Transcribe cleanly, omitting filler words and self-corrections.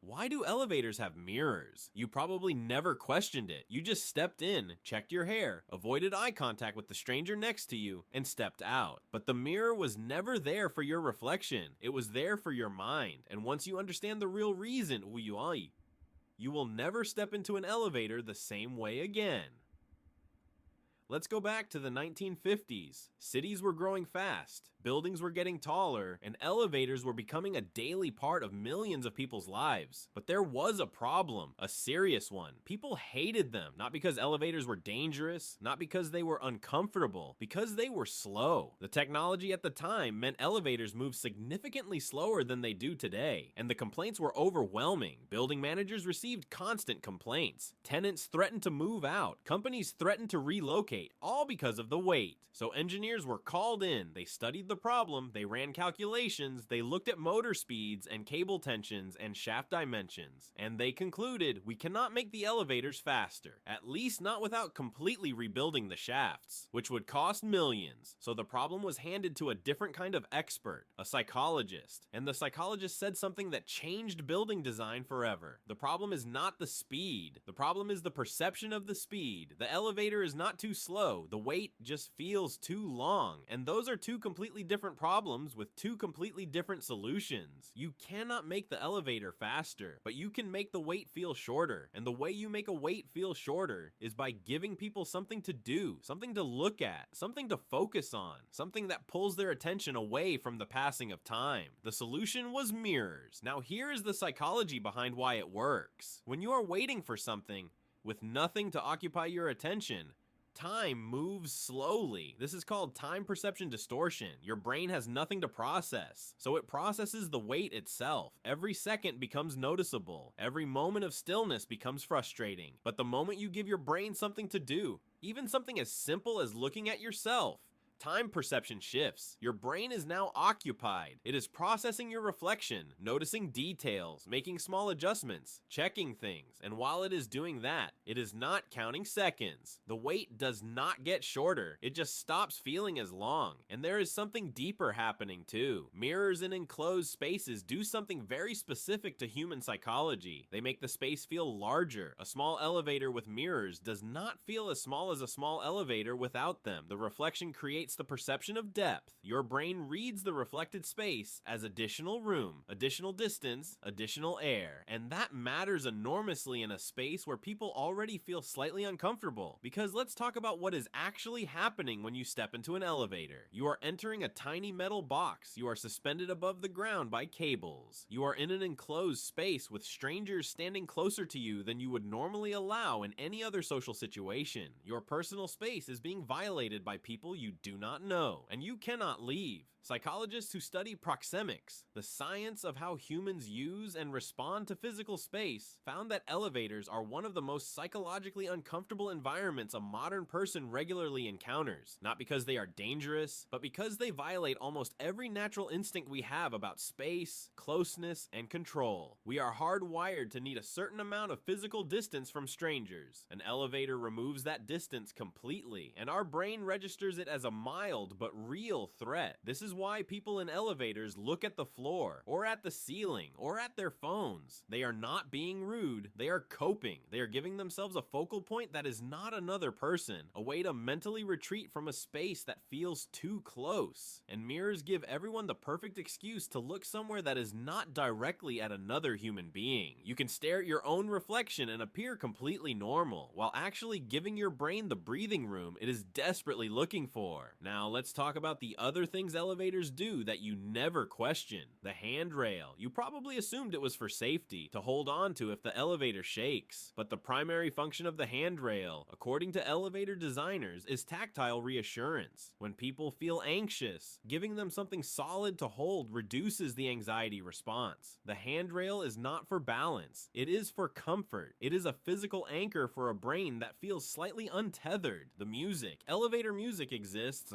Why do elevators have mirrors? You probably never questioned it. You just stepped in, checked your hair, avoided eye contact with the stranger next to you, and stepped out. But the mirror was never there for your reflection. It was there for your mind. And once you understand the real reason, you will never step into an elevator the same way again. Let's go back to the 1950s. Cities were growing fast, buildings were getting taller, and elevators were becoming a daily part of millions of people's lives. But there was a problem, a serious one. People hated them, not because elevators were dangerous, not because they were uncomfortable, because they were slow. The technology at the time meant elevators moved significantly slower than they do today, and the complaints were overwhelming. Building managers received constant complaints. Tenants threatened to move out. Companies threatened to relocate, all because of the wait. So engineers were called in, they studied the problem, they ran calculations, they looked at motor speeds and cable tensions and shaft dimensions, and they concluded we cannot make the elevators faster, at least not without completely rebuilding the shafts, which would cost millions. So the problem was handed to a different kind of expert, a psychologist, and the psychologist said something that changed building design forever. The problem is not the speed, the problem is the perception of the speed. The elevator is not too slow, the wait just feels too long, and those are two completely different problems with two completely different solutions. You cannot make the elevator faster, but you can make the wait feel shorter, and the way you make a wait feel shorter is by giving people something to do, something to look at, something to focus on, something that pulls their attention away from the passing of time. The solution was mirrors. Now here is the psychology behind why it works. When you are waiting for something with nothing to occupy your attention, time moves slowly. This is called time perception distortion. Your brain has nothing to process, so it processes the wait itself. Every second becomes noticeable. Every moment of stillness becomes frustrating. But the moment you give your brain something to do, even something as simple as looking at yourself, time perception shifts. Your brain is now occupied. It is processing your reflection, noticing details, making small adjustments, checking things, and while it is doing that, it is not counting seconds. The wait does not get shorter, it just stops feeling as long. And there is something deeper happening too. Mirrors in enclosed spaces do something very specific to human psychology. They make the space feel larger. A small elevator with mirrors does not feel as small as a small elevator without them. The reflection creates the perception of depth. Your brain reads the reflected space as additional room, additional distance, additional air, and that matters enormously in a space where people already feel slightly uncomfortable. Because let's talk about what is actually happening when you step into an elevator. You are entering a tiny metal box. You are suspended above the ground by cables. You are in an enclosed space with strangers standing closer to you than you would normally allow in any other social situation. Your personal space is being violated by people you do not know, and you cannot leave. Psychologists who study proxemics, the science of how humans use and respond to physical space, found that elevators are one of the most psychologically uncomfortable environments a modern person regularly encounters. Not because they are dangerous, but because they violate almost every natural instinct we have about space, closeness, and control. We are hardwired to need a certain amount of physical distance from strangers. An elevator removes that distance completely, and our brain registers it as a mild but real threat. This is why people in elevators look at the floor, or at the ceiling, or at their phones. They are not being rude, they are coping. They are giving themselves a focal point that is not another person, a way to mentally retreat from a space that feels too close. And mirrors give everyone the perfect excuse to look somewhere that is not directly at another human being. You can stare at your own reflection and appear completely normal, while actually giving your brain the breathing room it is desperately looking for. Now let's talk about the other things elevators do that you never question. The handrail. You probably assumed it was for safety, to hold on to if the elevator shakes. But the primary function of the handrail, according to elevator designers, is tactile reassurance. When people feel anxious, giving them something solid to hold reduces the anxiety response. The handrail is not for balance, it is for comfort. It is a physical anchor for a brain that feels slightly untethered. The music. Elevator music exists